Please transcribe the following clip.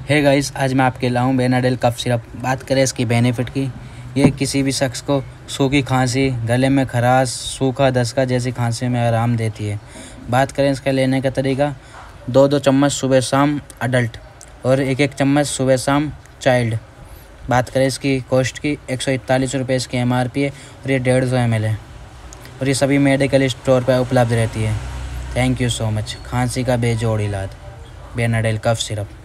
Hey guys, आज मैं आपके लाऊं बेनाडेल कफ सिरप। बात करें इसकी बेनिफिट की, ये किसी भी शख्स को सूखी खांसी, गले में खराश, सूखा दस्ता जैसी खांसी में आराम देती है। बात करें इसका लेने का तरीका, 2-2 चम्मच सुबह शाम अडल्ट और 1-1 चम्मच सुबह शाम चाइल्ड। बात करें इसकी कॉस्ट की, 141 रुपये इसकी MRP है और ये 150 ml है और ये सभी मेडिकल स्टोर पर उपलब्ध रहती है। Thank you so much. खांसी का बेजोड़ इलाज बेनाडेल कफ सिरप।